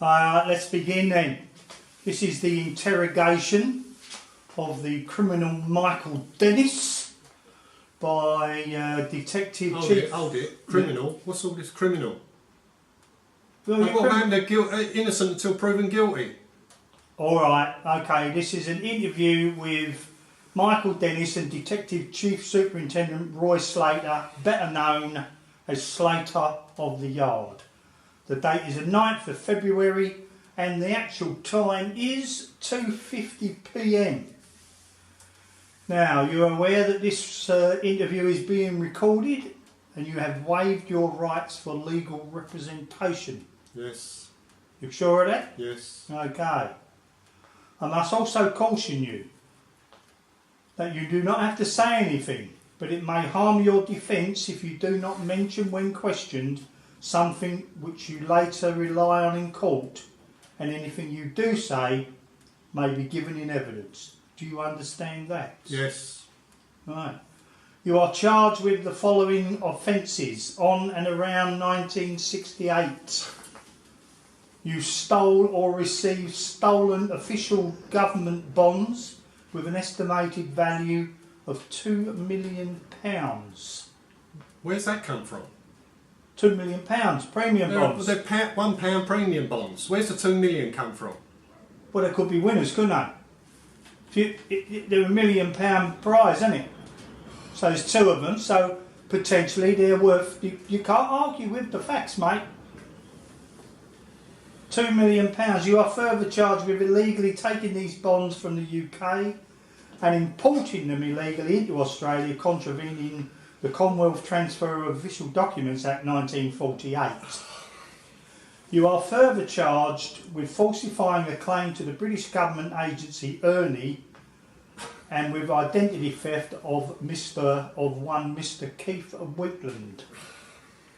Let's begin then. This is the interrogation of the criminal Michael Dennis by Detective Chief... Hold it. Criminal? What's all this criminal? Well, what man, they're innocent until proven guilty. Alright, okay, this is an interview with Michael Dennis and Detective Chief Superintendent Roy Slater, better known as Slater of the Yard. The date is the 9th of February and the actual time is 2:50 PM. Now, you're aware that this interview is being recorded and you have waived your rights for legal representation. Yes. You sure of that? Yes. Okay. I must also caution you that you do not have to say anything, but it may harm your defence if you do not mention when questioned something which you later rely on in court, and anything you do say may be given in evidence. Do you understand that? Yes. Right. You are charged with the following offences on and around 1968. You stole or received stolen official government bonds with an estimated value of £2 million. Where's that come from? £2 million, premium bonds. They're £1 premium bonds. Where's the 2 million come from? Well, they could be winners, couldn't they? They're £1 million prize, isn't it? So there's two of them, so potentially they're worth... You can't argue with the facts, mate. £2 million. You are further charged with illegally taking these bonds from the UK and importing them illegally into Australia, contravening the Commonwealth Transfer of Official Documents Act 1948. You are further charged with falsifying a claim to the British government agency Ernie and with identity theft of one Mr. Keith Wheatland.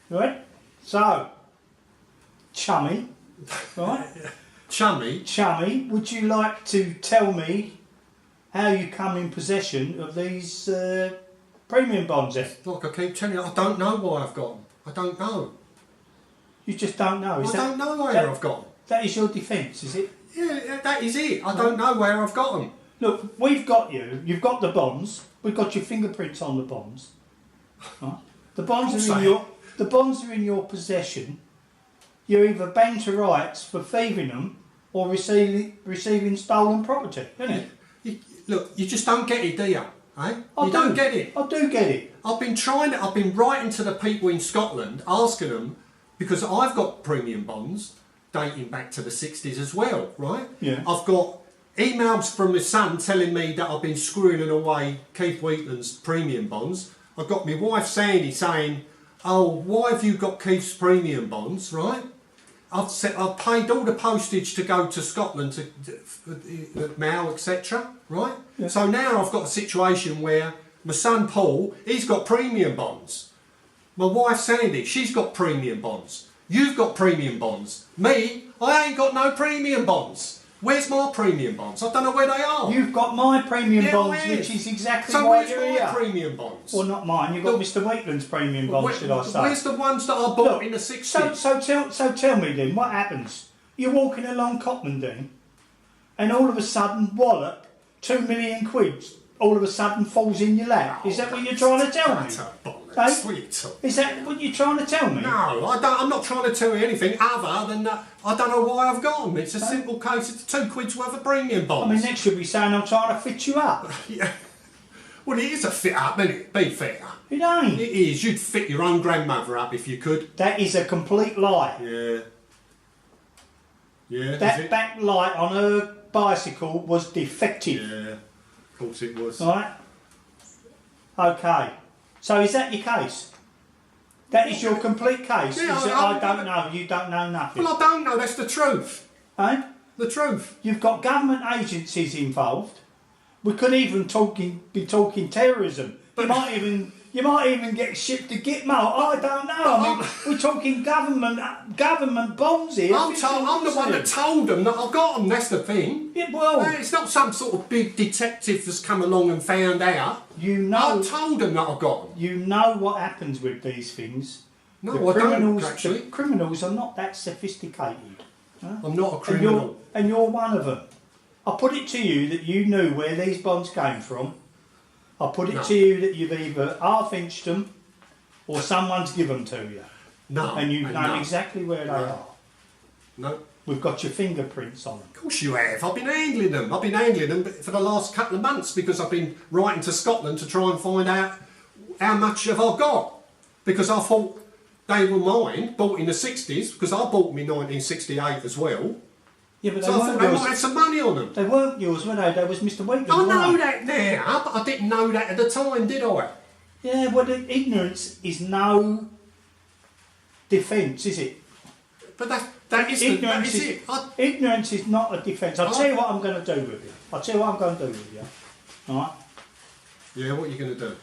Right? So, chummy. Right? Chummy, would you like to tell me how you come in possession of these premium bonds then? Like I keep telling you, I don't know why I've got them. I don't know. You just don't know? I don't know where I've got them. That is your defence, is it? Yeah, that is it. I don't know where I've got them. Look, we've got you. You've got the bonds. We've got your fingerprints on the bonds. Right? The bonds are in your possession. You're either banged to rights for thieving them or receiving stolen property, isn't it? Look, you just don't get it, do you? Eh? I don't get it. I do get it. I've been writing to the people in Scotland, asking them, because I've got premium bonds dating back to the 60s as well, right? Yeah. I've got emails from my son telling me that I've been screwing away Keith Wheatland's premium bonds. I've got my wife Sandy saying, oh, why have you got Keith's premium bonds, right? I've paid all the postage to go to Scotland to mail, etc. Right? Yeah. So now I've got a situation where my son Paul, he's got premium bonds. My wife Sandy, she's got premium bonds. You've got premium bonds. Me, I ain't got no premium bonds. Where's my premium bonds? I don't know where they are. You've got my premium bonds, which is exactly why you're here. So where's my premium bonds? Well, not mine. You've got Mr. Wheatland's premium bonds, should I say. Where's the ones that I bought in the 60s? So tell me then, what happens? You're walking along Cottmondine and all of a sudden, wallop, £2 million all of a sudden falls in your lap. Is that what you're trying to tell me? Is that what you're trying to tell me? No, I'm not trying to tell you anything other than that I don't know why I've got them. It's a simple case of £2 worth of premium bonds. I mean, next you'll be saying I'm trying to fit you up. Yeah. Well, it is a fit up, isn't it? Be fair. It ain't. It is. You'd fit your own grandmother up if you could. That is a complete lie. Yeah. Yeah. That back light on her bicycle was defective. Yeah. Of course it was. Right. Okay. So is that your case? That is your complete case? Yeah, I don't know. You don't know nothing. Well, I don't know. That's the truth. Eh? The truth. You've got government agencies involved. We could even be talking terrorism. But you might even get shipped to Gitmo. I don't know. I mean, we're talking government bonds here. I'm the one that told them that I've got them. That's the thing. Yeah, well, it's not some sort of big detective that's come along and found out. You know, I told them that I've got them. You know what happens with these things. No, I don't actually. The criminals are not that sophisticated. Huh? I'm not a criminal. And you're one of them. I put it to you that you knew where these bonds came from. I put it to you that you've either half-inched them or someone's given them to you. No. And you've known exactly where they are. No. We've got your fingerprints on them. Of course you have. I've been handling them. I've been handling them for the last couple of months because I've been writing to Scotland to try and find out how much have I got. Because I thought they were mine, bought in the 60s, because I bought them in 1968 as well. Yeah, but So I thought they might have some money on them. They weren't yours, were they? They was Mr. Wheatland's. I know that now, but I didn't know that at the time, did I? Yeah, well, ignorance is no defence, is it? But that isn't. That is it. Ignorance is not a defence. I'll tell you what I'm going to do with you. I'll tell you what I'm going to do with you. Right? Yeah, what are you going to do?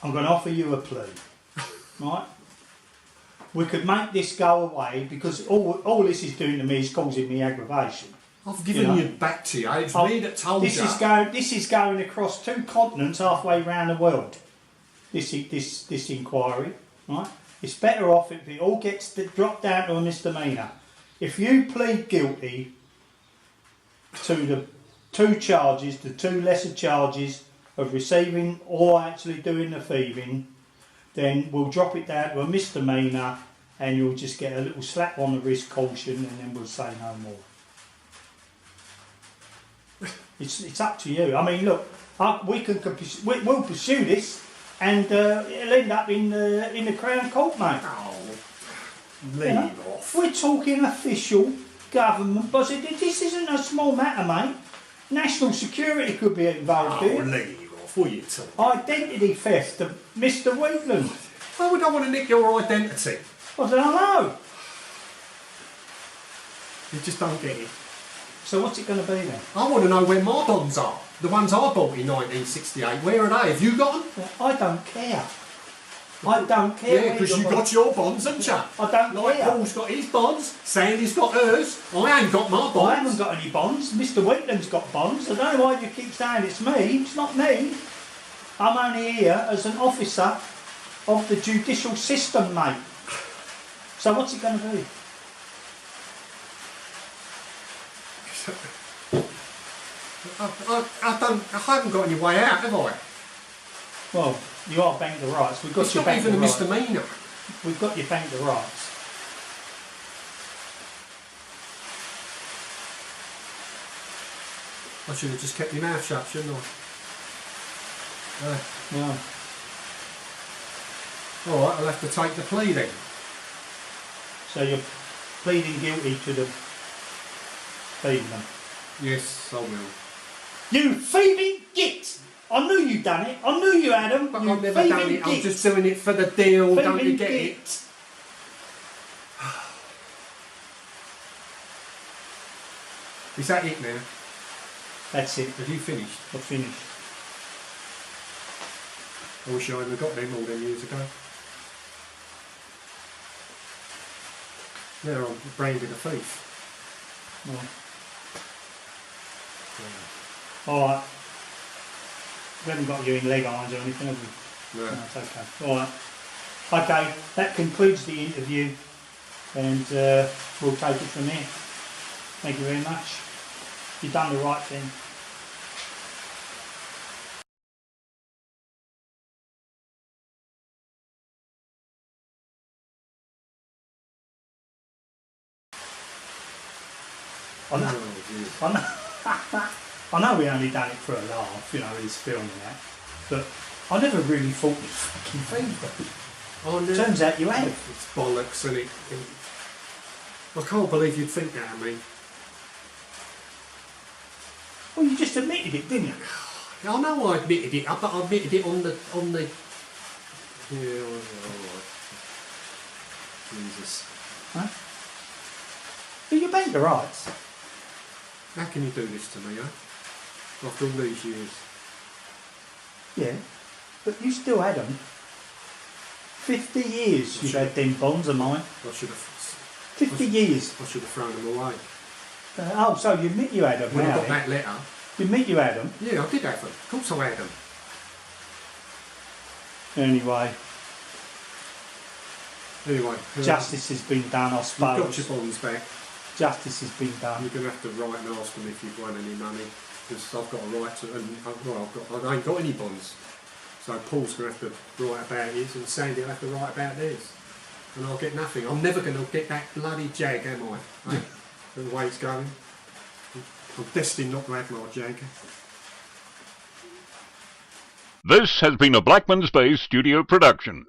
I'm going to offer you a plea. Right? We could make this go away because all this is doing to me is causing me aggravation. I've given you back to you. It's me that told you. This is going across 2 continents, halfway around the world. This inquiry, right? It's better off if it all gets dropped down to a misdemeanour. If you plead guilty to the 2 charges, the 2 lesser charges of receiving or actually doing the thieving, then we'll drop it down to a misdemeanour and you'll just get a little slap on the wrist caution and then we'll say no more. It's up to you. I mean, look, we'll pursue this and it'll end up in the Crown Court, mate. Oh, leave off. We're talking official government, but this isn't a small matter, mate. National security could be involved here. Leave off. What are you talking? Identity theft of Mr. Wheatland. Why would I want to nick your identity? I don't know. You just don't get it. So what's it going to be then? I want to know where my bonds are. The ones I bought in 1968. Where are they? Have you got them? Well, I don't care. I don't care. Yeah, because you got your bonds, haven't you? I don't care. Paul's got his bonds, Sandy's got hers. I ain't got my bonds. I haven't got any bonds. Mr. Wheatland's got bonds. I don't know why you keep saying it's me. It's not me. I'm only here as an officer of the judicial system, mate. So what's it going to be? I haven't got any way out, have I? Well, you are bank of rights. We've got It's your not bank even of a rights. misdemeanour. We've got your bank of rights. I should have just kept my mouth shut, shouldn't I? Well, Alright, I'll have to take the plea then. so you're pleading guilty to the thieving. Yes, I will. You thieving git! I knew you done it. I knew you had them. But You I've never done thieving it, I'm git. just doing it for the deal, don't you Thieving get git. it? Is that it now? That's it. Have you finished? I've finished. I wish I hadn't got them all them years ago. Now I'm branded a thief. Alright. We haven't got you in leg irons or anything, have we? No. No, it's okay. Alright. Okay, that concludes the interview and we'll take it from here. Thank you very much. You've done the right thing. I know we only done it for a laugh, you know, this filming that, but I never really thought you fucking thieved it. Turns out you have. It's bollocks, and I can't believe you'd think that of me. Well, you just admitted it, didn't you? I know I admitted it, but I admitted it on the. Yeah, alright. Jesus. Huh? But you bank the rights. How can you do this to me, eh? After all these years. Yeah, but you still had them. 50 years you've had them bonds of mine. I should have. 50 years. I should have thrown them away. Oh, so you admit you had them When I now, got then? that letter. You admit you had them? Yeah, I did have them. Of course I had them. Anyway, Anyway. justice has been done, I You've got suppose. your bonds back. justice has been done. You're going to have to write and ask them if you've won any money, because I've got a right to, and I ain't got any bonds. So Paul's going to have to write about his, and Sandy will have to write about theirs. And I'll get nothing. I'm never going to get that bloody Jag, am I? Eh? The way it's going. I'm destined not to have my Jag. This has been a Blackmans Bay studio production.